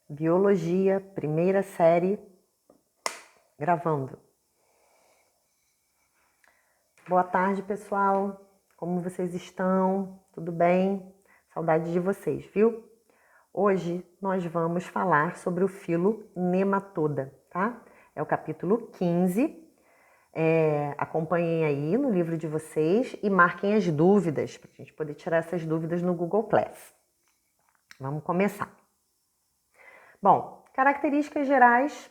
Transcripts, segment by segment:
Biologia, primeira série, gravando. Boa tarde, pessoal. Como vocês estão? Tudo bem? Saudade de vocês, viu? Hoje nós vamos falar sobre o filo nematoda, tá? É o capítulo 15. Acompanhem aí no livro de vocês e marquem as dúvidas, para a gente poder tirar essas dúvidas no Google Class. Vamos começar. Bom, características gerais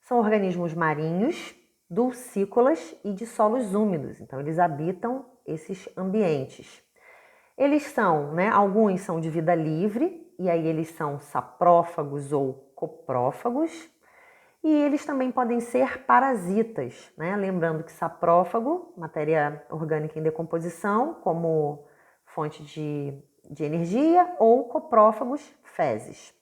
são organismos marinhos, dulcícolas e de solos úmidos. Então, eles habitam esses ambientes. Eles são, alguns são de vida livre, e aí eles são saprófagos ou coprófagos, e eles também podem ser parasitas, né? Lembrando que saprófago, matéria orgânica em decomposição, como fonte de energia, ou coprófagos, fezes.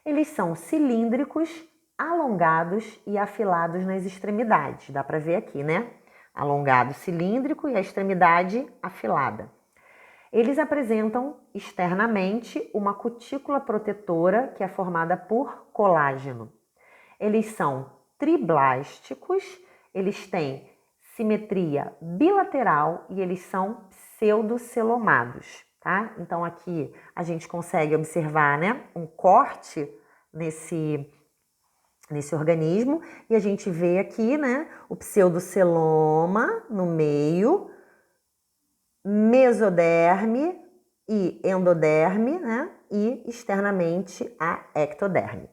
Eles são cilíndricos, alongados e afilados nas extremidades. Dá para ver aqui, né? Alongado, cilíndrico e a extremidade afilada. Eles apresentam externamente uma cutícula protetora que é formada por colágeno. Eles são triblásticos, eles têm simetria bilateral e eles são pseudocelomados, tá? Então aqui a gente consegue observar, um corte nesse organismo e a gente vê aqui, o pseudoceloma no meio, mesoderme e endoderme, e externamente a ectoderme.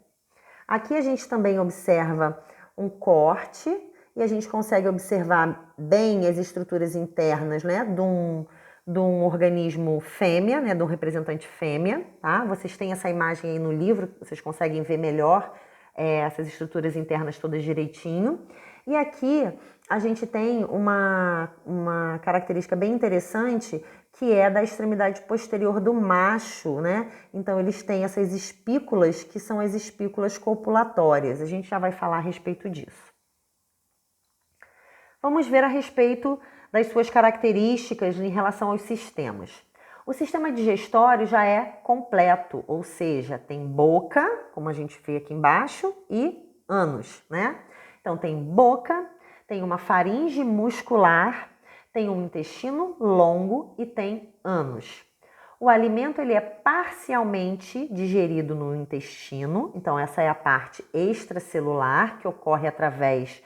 Aqui a gente também observa um corte e a gente consegue observar bem as estruturas internas, de um organismo fêmea, de um representante fêmea, tá? Vocês têm essa imagem aí no livro, vocês conseguem ver melhor essas estruturas internas todas direitinho. E aqui a gente tem uma característica bem interessante, que é da extremidade posterior do macho, Então, eles têm essas espículas, que são as espículas copulatórias. A gente já vai falar a respeito disso. Vamos ver a respeito das suas características em relação aos sistemas. O sistema digestório já é completo, ou seja, tem boca, como a gente vê aqui embaixo, e ânus, Então, tem boca, tem uma faringe muscular, tem um intestino longo e tem ânus. O alimento ele é parcialmente digerido no intestino, então essa é a parte extracelular que ocorre através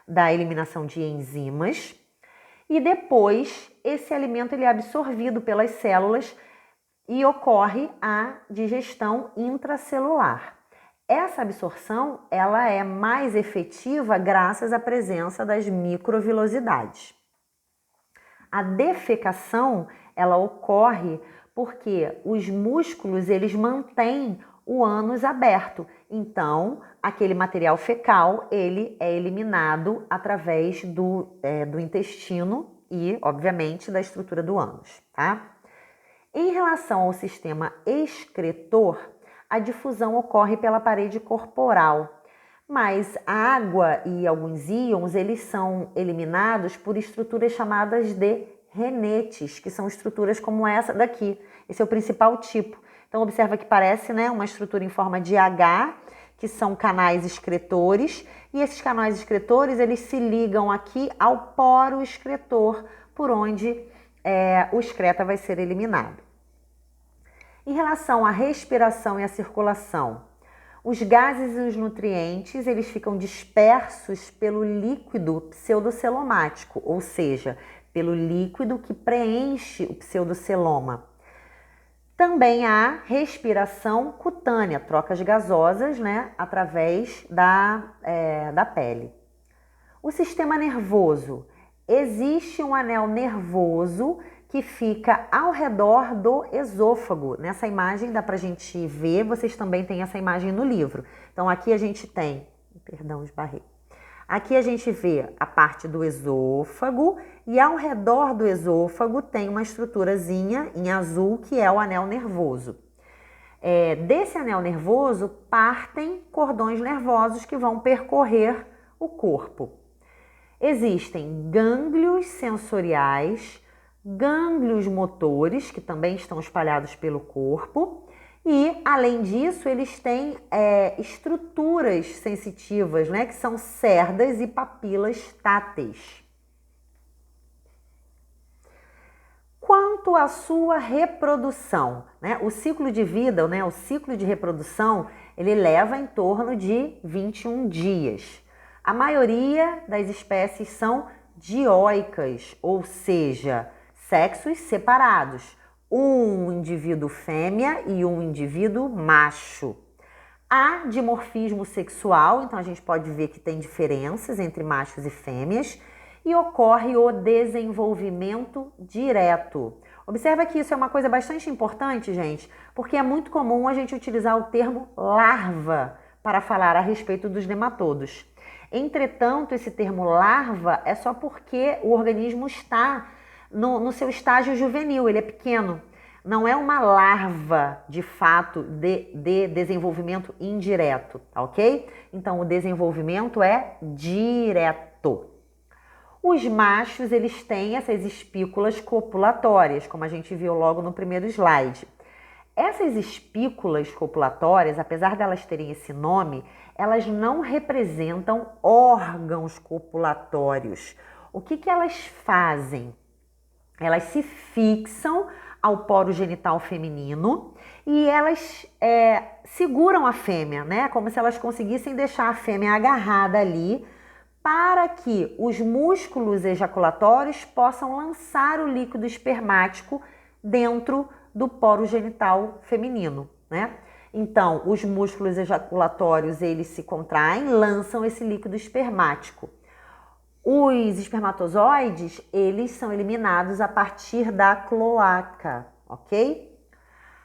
da eliminação de enzimas. E depois esse alimento ele é absorvido pelas células e ocorre a digestão intracelular. Essa absorção ela é mais efetiva graças à presença das microvilosidades. A defecação ela ocorre porque os músculos eles mantêm o ânus aberto. Então, aquele material fecal ele é eliminado através do intestino e, obviamente, da estrutura do ânus, tá? Em relação ao sistema excretor, a difusão ocorre pela parede corporal, mas a água e alguns íons eles são eliminados por estruturas chamadas de renetes, que são estruturas como essa daqui. Esse é o principal tipo. Então, observa que parece uma estrutura em forma de H, que são canais excretores, e esses canais excretores eles se ligam aqui ao poro excretor, por onde o excreta vai ser eliminado. Em relação à respiração e à circulação, os gases e os nutrientes eles ficam dispersos pelo líquido pseudocelomático, ou seja, pelo líquido que preenche o pseudoceloma. Também há respiração cutânea, trocas gasosas, através da pele. O sistema nervoso. Existe um anel nervoso que fica ao redor do esôfago. Nessa imagem dá pra gente ver, vocês também têm essa imagem no livro. Então aqui a gente tem, esbarrei. Aqui a gente vê a parte do esôfago e ao redor do esôfago tem uma estruturazinha em azul que é o anel nervoso. Desse anel nervoso partem cordões nervosos que vão percorrer o corpo. Existem gânglios sensoriais, gânglios motores, que também estão espalhados pelo corpo, E, além disso, eles têm estruturas sensitivas, né, que são cerdas e papilas táteis. Quanto à sua reprodução, né, o ciclo de vida, né, o ciclo de reprodução, ele leva em torno de 21 dias. A maioria das espécies são dioicas, ou seja, sexos separados. Um indivíduo fêmea e um indivíduo macho. Há dimorfismo sexual, então a gente pode ver que tem diferenças entre machos e fêmeas e ocorre o desenvolvimento direto. Observa que isso é uma coisa bastante importante, gente, porque é muito comum a gente utilizar o termo larva para falar a respeito dos nematodos. Entretanto, esse termo larva é só porque o organismo está no seu estágio juvenil, ele é pequeno. Não é uma larva, de fato, de desenvolvimento indireto, tá ok? Então, o desenvolvimento é direto. Os machos, eles têm essas espículas copulatórias, como a gente viu logo no primeiro slide. Essas espículas copulatórias, apesar de elas terem esse nome, elas não representam órgãos copulatórios. O que elas fazem? Elas se fixam ao poro genital feminino e elas seguram a fêmea, né? Como se elas conseguissem deixar a fêmea agarrada ali para que os músculos ejaculatórios possam lançar o líquido espermático dentro do poro genital feminino, né? Então, os músculos ejaculatórios, eles se contraem, lançam esse líquido espermático. Os espermatozoides, eles são eliminados a partir da cloaca, ok?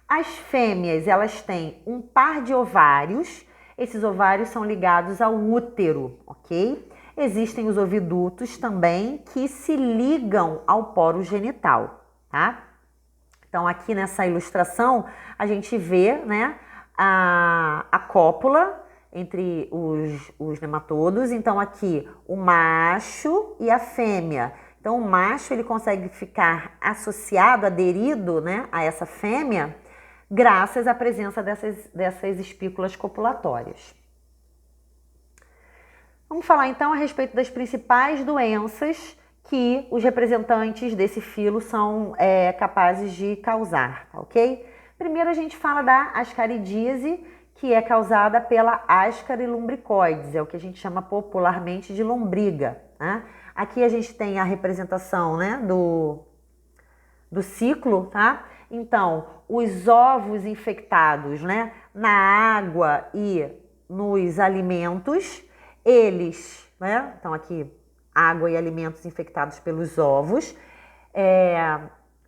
As fêmeas, elas têm um par de ovários, esses ovários são ligados ao útero, ok? Existem os ovidutos também que se ligam ao poro genital, tá? Então, aqui nessa ilustração, a gente vê, né, a cópula entre os nematodos. Então, aqui o macho e a fêmea. Então, o macho ele consegue ficar associado, aderido, né, a essa fêmea, graças à presença dessas espículas copulatórias. Vamos falar então a respeito das principais doenças que os representantes desse filo são capazes de causar, tá ok? Primeiro a gente fala da ascaridíase, que é causada pela Ascaris lumbricoides, é o que a gente chama popularmente de lombriga, né? Aqui a gente tem a representação, né, do ciclo, tá? Então, os ovos infectados, né, na água e nos alimentos, eles, né, então aqui água e alimentos infectados pelos ovos,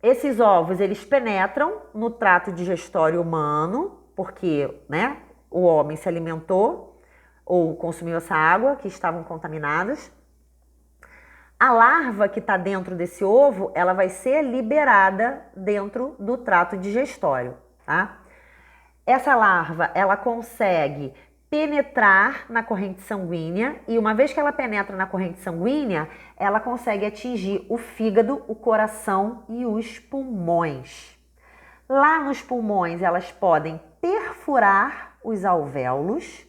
esses ovos, eles penetram no trato digestório humano, porque, né, o homem se alimentou ou consumiu essa água que estavam contaminadas. A larva que está dentro desse ovo, ela vai ser liberada dentro do trato digestório, tá? Essa larva, ela consegue penetrar na corrente sanguínea e uma vez que ela penetra na corrente sanguínea, ela consegue atingir o fígado, o coração e os pulmões. Lá nos pulmões, elas podem perfurar os alvéolos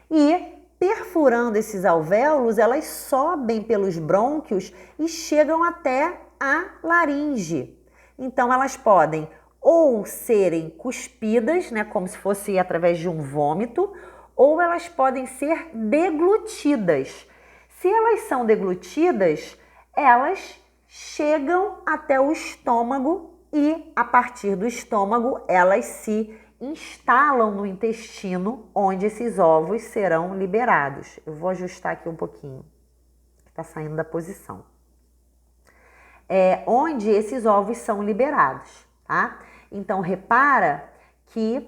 e, perfurando esses alvéolos, elas sobem pelos brônquios e chegam até a laringe. Então, elas podem ou serem cuspidas, né, como se fosse através de um vômito, ou elas podem ser deglutidas. Se elas são deglutidas, elas chegam até o estômago e, a partir do estômago, elas se instalam no intestino, onde esses ovos serão liberados. Eu vou ajustar aqui um pouquinho, que está saindo da posição. Onde esses ovos são liberados, tá? Então, repara que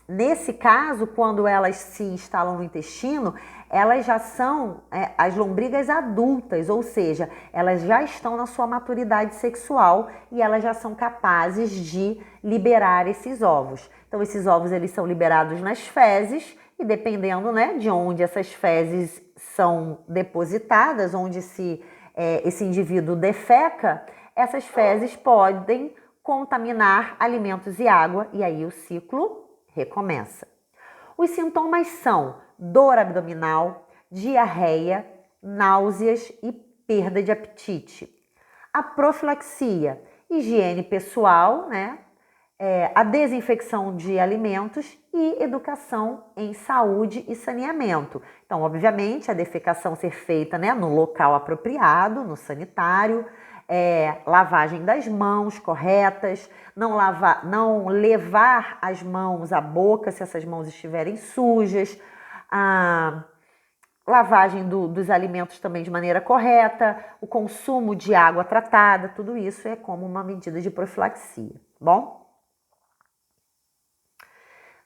nesse caso, quando elas se instalam no intestino, elas já são as lombrigas adultas, ou seja, elas já estão na sua maturidade sexual e elas já são capazes de liberar esses ovos. Então, esses ovos eles são liberados nas fezes e dependendo, né, de onde essas fezes são depositadas, onde esse indivíduo defeca, essas fezes podem contaminar alimentos e água, e aí o ciclo recomeça. Os sintomas são dor abdominal, diarreia, náuseas e perda de apetite. A profilaxia, higiene pessoal, né? A desinfecção de alimentos e educação em saúde e saneamento. Então, obviamente, a defecação ser feita, né, no local apropriado, no sanitário, lavagem das mãos corretas, não levar as mãos à boca se essas mãos estiverem sujas, a lavagem dos alimentos também de maneira correta, o consumo de água tratada, tudo isso é como uma medida de profilaxia, bom?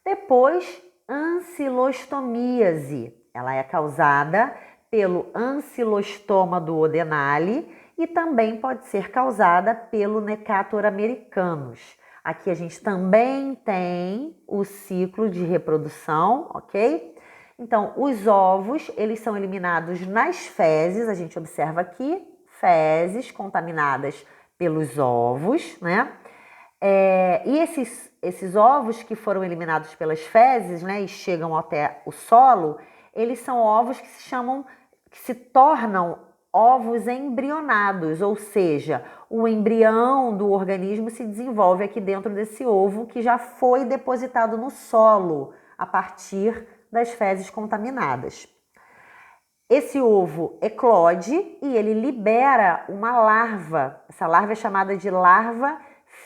Depois, ancilostomíase. Ela é causada pelo ancilostoma duodenale e também pode ser causada pelo Necator americanus. Aqui a gente também tem o ciclo de reprodução, ok? Então, os ovos, eles são eliminados nas fezes, a gente observa aqui, fezes contaminadas pelos ovos, né? E esses ovos que foram eliminados pelas fezes, né, e chegam até o solo, eles são ovos que se tornam ovos embrionados, ou seja, o embrião do organismo se desenvolve aqui dentro desse ovo que já foi depositado no solo a partir das fezes contaminadas. Esse ovo eclode e ele libera uma larva. Essa larva é chamada de larva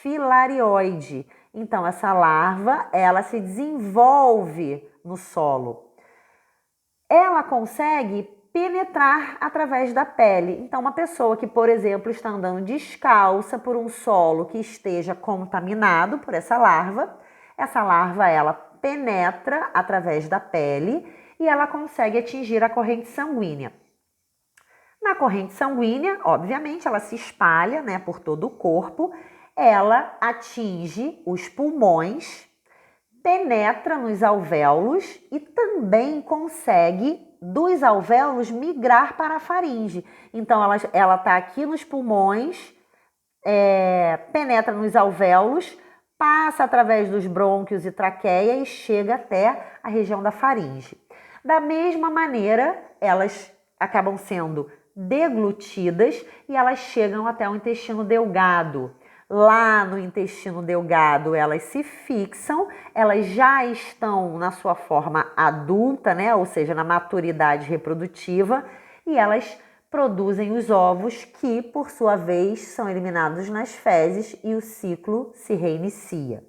filarioide. Então, essa larva, ela se desenvolve no solo. Ela consegue penetrar através da pele. Então, uma pessoa que, por exemplo, está andando descalça por um solo que esteja contaminado por essa larva, ela penetra através da pele e ela consegue atingir a corrente sanguínea. Na corrente sanguínea, obviamente, ela se espalha, né, por todo o corpo, ela atinge os pulmões, penetra nos alvéolos e também consegue, dos alvéolos, migrar para a faringe. Então, ela está aqui nos pulmões, penetra nos alvéolos, passa através dos brônquios e traqueia e chega até a região da faringe. Da mesma maneira, elas acabam sendo deglutidas e elas chegam até o intestino delgado. Lá no intestino delgado, elas se fixam, elas já estão na sua forma adulta, né? Ou seja, na maturidade reprodutiva, e elas produzem os ovos que, por sua vez, são eliminados nas fezes e o ciclo se reinicia.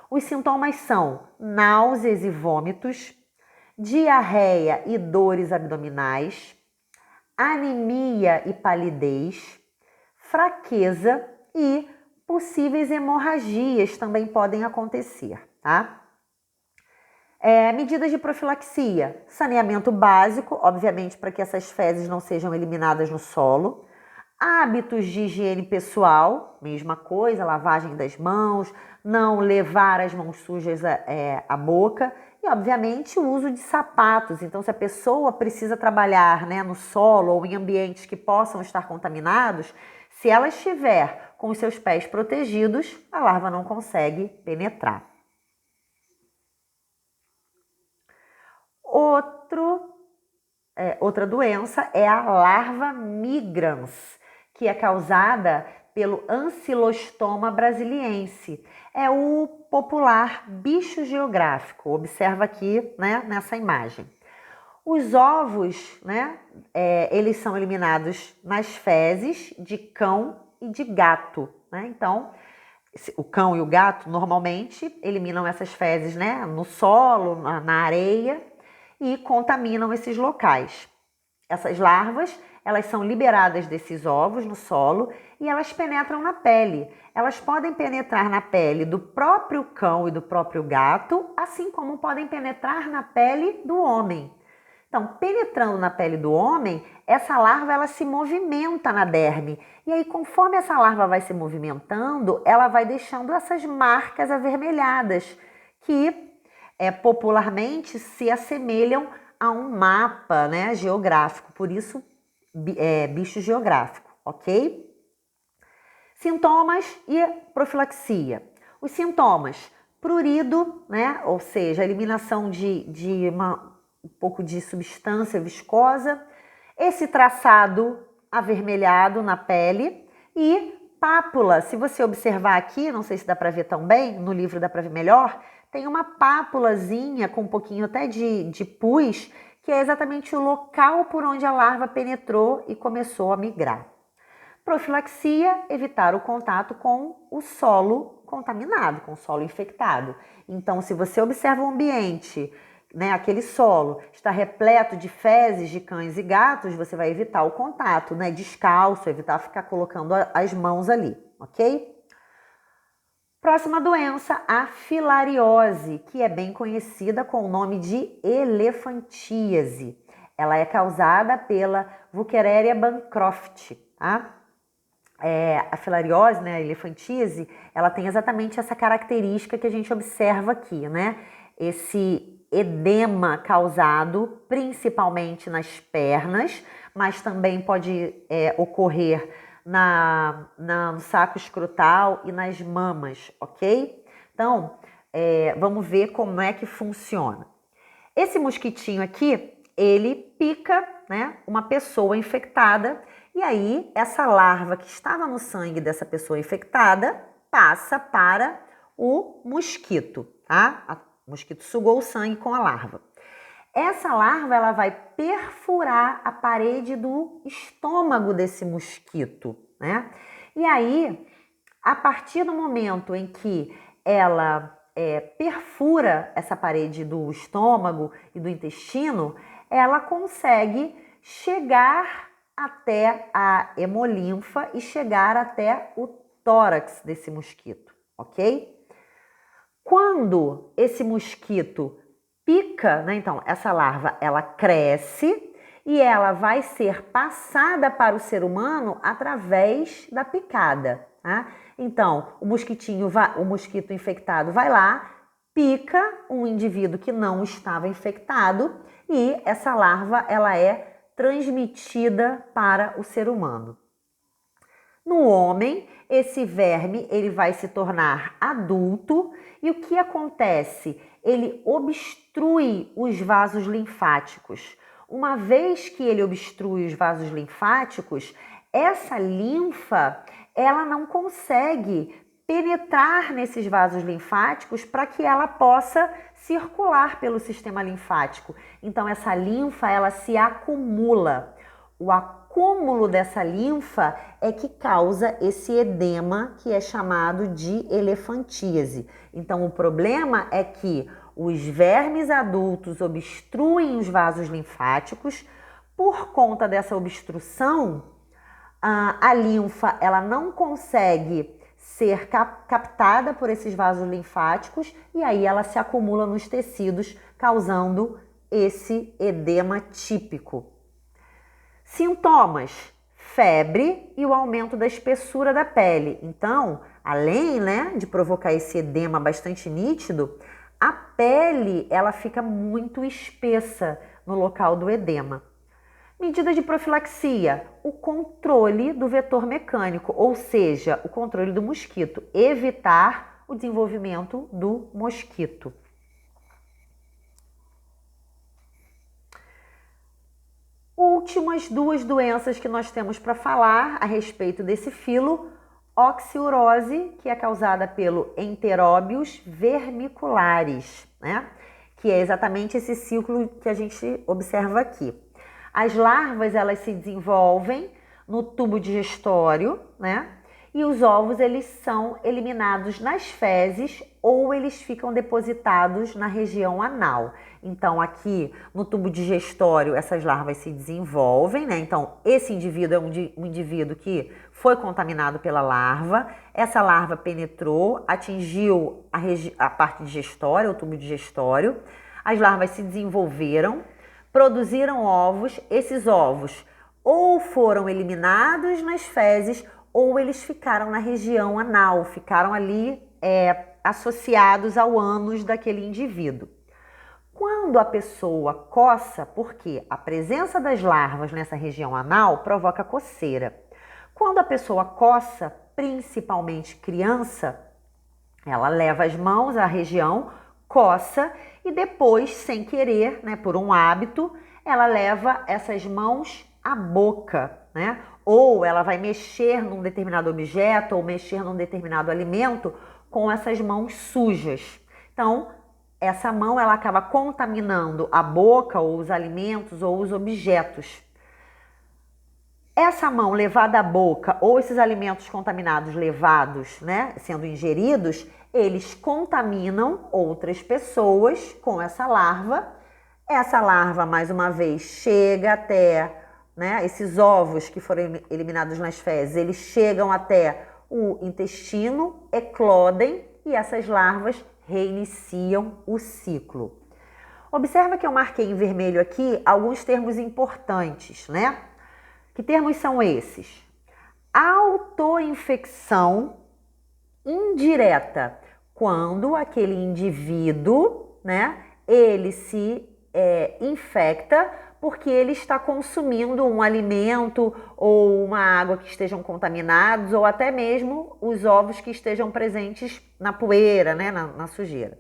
Os sintomas são náuseas e vômitos, diarreia e dores abdominais, anemia e palidez, fraqueza e possíveis hemorragias também podem acontecer, tá? Medidas de profilaxia, saneamento básico, obviamente para que essas fezes não sejam eliminadas no solo. Hábitos de higiene pessoal, mesma coisa, lavagem das mãos, não levar as mãos sujas à boca. E, obviamente, o uso de sapatos. Então, se a pessoa precisa trabalhar, né, no solo ou em ambientes que possam estar contaminados, se ela estiver com os seus pés protegidos, a larva não consegue penetrar. Outra doença é a larva migrans, que é causada pelo Ancylostoma brasiliense. É o popular bicho geográfico. Observa aqui, né, nessa imagem. Os ovos, né, eles são eliminados nas fezes de cão e de gato, né? Então, o cão e o gato normalmente eliminam essas fezes, né, no solo, na areia e contaminam esses locais. Essas larvas, elas são liberadas desses ovos no solo e elas penetram na pele. Elas podem penetrar na pele do próprio cão e do próprio gato, assim como podem penetrar na pele do homem. Então, penetrando na pele do homem, essa larva ela se movimenta na derme. E aí, conforme essa larva vai se movimentando, ela vai deixando essas marcas avermelhadas, que popularmente se assemelham a um mapa, né, geográfico. Por isso, bicho geográfico, ok? Sintomas e profilaxia. Os sintomas, prurido, né? Ou seja, eliminação de um pouco de substância viscosa, esse traçado avermelhado na pele e pápula. Se você observar aqui, não sei se dá para ver tão bem, no livro dá para ver melhor, tem uma pápulazinha com um pouquinho até de pus, que é exatamente o local por onde a larva penetrou e começou a migrar. Profilaxia, evitar o contato com o solo contaminado, com o solo infectado. Então, se você observa o ambiente, né, aquele solo está repleto de fezes de cães e gatos, você vai evitar o contato, né, descalço, evitar ficar colocando as mãos ali, ok? Próxima doença, a filariose, que é bem conhecida com o nome de elefantíase. Ela é causada pela Wuchereria bancroft, tá? A filariose, né, a elefantíase, ela tem exatamente essa característica que a gente observa aqui, né? Esse edema causado principalmente nas pernas, mas também pode ocorrer no saco escrotal e nas mamas, ok? Então, vamos ver como é que funciona. Esse mosquitinho aqui, ele pica, né, uma pessoa infectada e aí essa larva que estava no sangue dessa pessoa infectada passa para o mosquito, tá? O mosquito sugou o sangue com a larva. Essa larva, ela vai perfurar a parede do estômago desse mosquito, né? E aí, a partir do momento em que ela perfura essa parede do estômago e do intestino, ela consegue chegar até a hemolinfa e chegar até o tórax desse mosquito, ok? Quando esse mosquito pica, né? Então, essa larva, ela cresce e ela vai ser passada para o ser humano através da picada, tá? Então, o mosquito infectado vai lá, pica um indivíduo que não estava infectado e essa larva, ela é transmitida para o ser humano. No homem, esse verme ele vai se tornar adulto e o que acontece? Ele obstrui os vasos linfáticos. Uma vez que ele obstrui os vasos linfáticos, essa linfa ela não consegue penetrar nesses vasos linfáticos para que ela possa circular pelo sistema linfático. Então essa linfa ela se acumula. O acúmulo dessa linfa é que causa esse edema que é chamado de elefantíase. Então o problema é que os vermes adultos obstruem os vasos linfáticos. Por conta dessa obstrução, a linfa ela não consegue ser captada por esses vasos linfáticos e aí ela se acumula nos tecidos, causando esse edema típico. Sintomas: febre e o aumento da espessura da pele. Então, além, né, de provocar esse edema bastante nítido, a pele ela fica muito espessa no local do edema. Medida de profilaxia: o controle do vetor mecânico, ou seja, o controle do mosquito, evitar o desenvolvimento do mosquito. Últimas duas doenças que nós temos para falar a respeito desse filo: oxiurose, que é causada pelo Enteróbios vermiculares, né? Que é exatamente esse ciclo que a gente observa aqui. As larvas, elas se desenvolvem no tubo digestório, né? E os ovos, eles são eliminados nas fezes ou eles ficam depositados na região anal. Então, aqui no tubo digestório, essas larvas se desenvolvem, né? Então, esse indivíduo é um indivíduo que foi contaminado pela larva. Essa larva penetrou, atingiu a parte digestória, o tubo digestório. As larvas se desenvolveram, produziram ovos. Esses ovos ou foram eliminados nas fezes ou eles ficaram na região anal, ficaram ali associados ao ânus daquele indivíduo. Quando a pessoa coça, porque a presença das larvas nessa região anal provoca coceira. Quando a pessoa coça, principalmente criança, ela leva as mãos à região, coça e depois, sem querer, né, por um hábito, ela leva essas mãos à boca, né? Ou ela vai mexer num determinado objeto ou mexer num determinado alimento com essas mãos sujas. Então, essa mão ela acaba contaminando a boca ou os alimentos ou os objetos. Essa mão levada à boca ou esses alimentos contaminados levados, né, sendo ingeridos, eles contaminam outras pessoas com essa larva. Essa larva, mais uma vez, chega até, né, esses ovos que foram eliminados nas fezes, eles chegam até o intestino, eclodem e essas larvas reiniciam o ciclo. Observa que eu marquei em vermelho aqui alguns termos importantes, né? Que termos são esses? Autoinfecção indireta, quando aquele indivíduo, né, ele se infecta porque ele está consumindo um alimento ou uma água que estejam contaminados ou até mesmo os ovos que estejam presentes na poeira, né, na sujeira.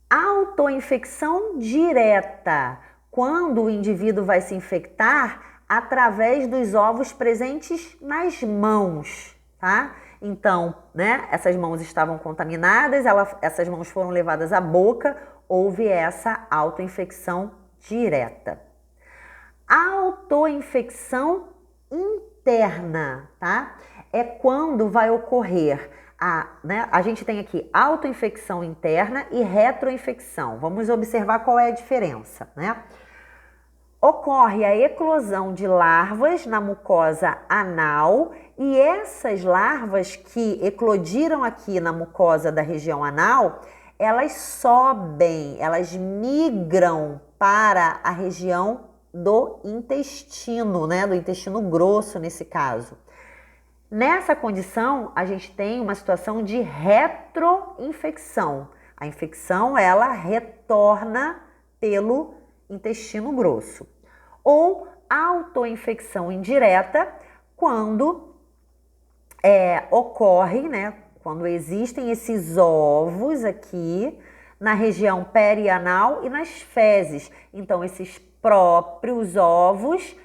Autoinfecção direta, quando o indivíduo vai se infectar através dos ovos presentes nas mãos, tá? Então, né, essas mãos estavam contaminadas, essas mãos foram levadas à boca, houve essa autoinfecção direta. Autoinfecção interna, tá? É quando vai ocorrer a gente tem aqui autoinfecção interna e retroinfecção. Vamos observar qual é a diferença, né? Ocorre a eclosão de larvas na mucosa anal e essas larvas que eclodiram aqui na mucosa da região anal, elas sobem, elas migram para a região do intestino, né? Do intestino grosso nesse caso. Nessa condição, a gente tem uma situação de retroinfecção. A infecção, ela retorna pelo intestino grosso. Ou autoinfecção indireta, quando ocorre, né, quando existem esses ovos aqui na região perianal e nas fezes. Então, esses próprios ovos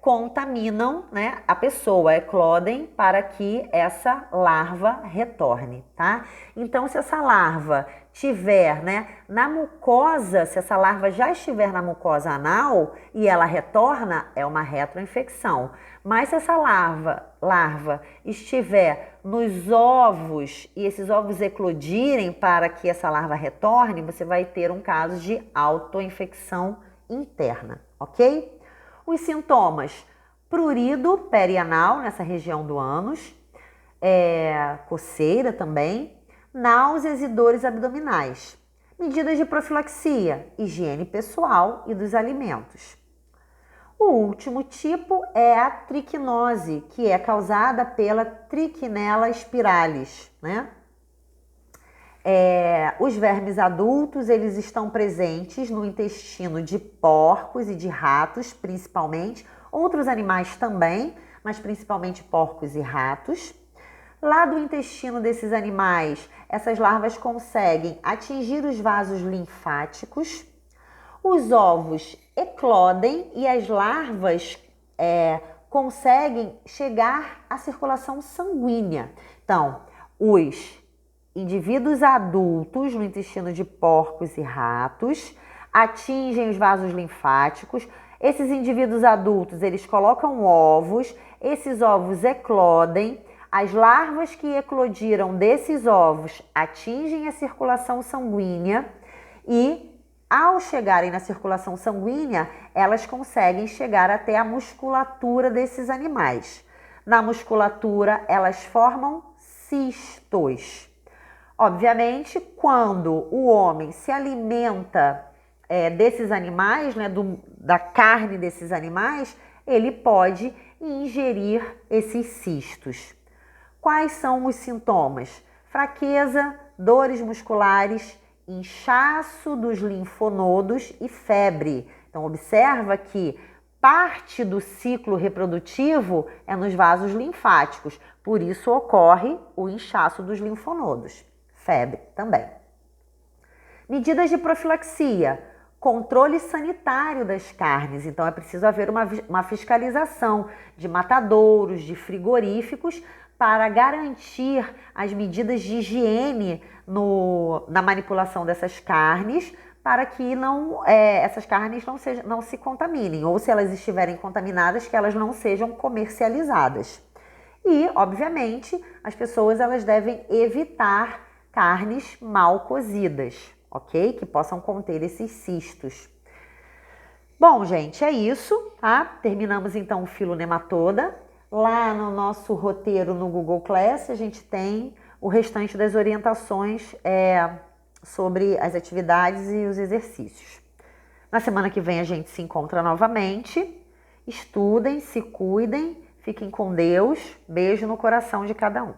contaminam, né, a pessoa, eclodem para que essa larva retorne, tá? Então, se essa larva tiver, né, na mucosa, se essa larva já estiver na mucosa anal e ela retorna, é uma retroinfecção. Mas se essa larva estiver nos ovos e esses ovos eclodirem para que essa larva retorne, você vai ter um caso de autoinfecção interna, ok? Os sintomas: prurido perianal nessa região do ânus, coceira também, náuseas e dores abdominais. Medidas de profilaxia: higiene pessoal e dos alimentos. O último tipo é a triquinose, que é causada pela Trichinella spiralis, né? Os vermes adultos, eles estão presentes no intestino de porcos e de ratos, principalmente. Outros animais também, mas principalmente porcos e ratos. Lá do intestino desses animais, essas larvas conseguem atingir os vasos linfáticos. Os ovos eclodem e as larvas conseguem chegar à circulação sanguínea. Então, os indivíduos adultos no intestino de porcos e ratos atingem os vasos linfáticos. Esses indivíduos adultos, eles colocam ovos, esses ovos eclodem, as larvas que eclodiram desses ovos atingem a circulação sanguínea e, ao chegarem na circulação sanguínea, elas conseguem chegar até a musculatura desses animais. Na musculatura, elas formam cistos. Obviamente, quando o homem se alimenta desses animais, né, da carne desses animais, ele pode ingerir esses cistos. Quais são os sintomas? Fraqueza, dores musculares, inchaço dos linfonodos e febre. Então, observa que parte do ciclo reprodutivo é nos vasos linfáticos, por isso ocorre o inchaço dos linfonodos. Febre também. Medidas de profilaxia. Controle sanitário das carnes, então é preciso haver uma fiscalização de matadouros, de frigoríficos, para garantir as medidas de higiene na manipulação dessas carnes, para que essas carnes não se contaminem, ou se elas estiverem contaminadas, que elas não sejam comercializadas. E, obviamente, as pessoas elas devem evitar carnes mal cozidas, ok? Que possam conter esses cistos. Bom, gente, é isso, tá? Terminamos então o filo nematoda. Lá no nosso roteiro no Google Class, a gente tem o restante das orientações sobre as atividades e os exercícios. Na semana que vem a gente se encontra novamente. Estudem, se cuidem, fiquem com Deus. Beijo no coração de cada um.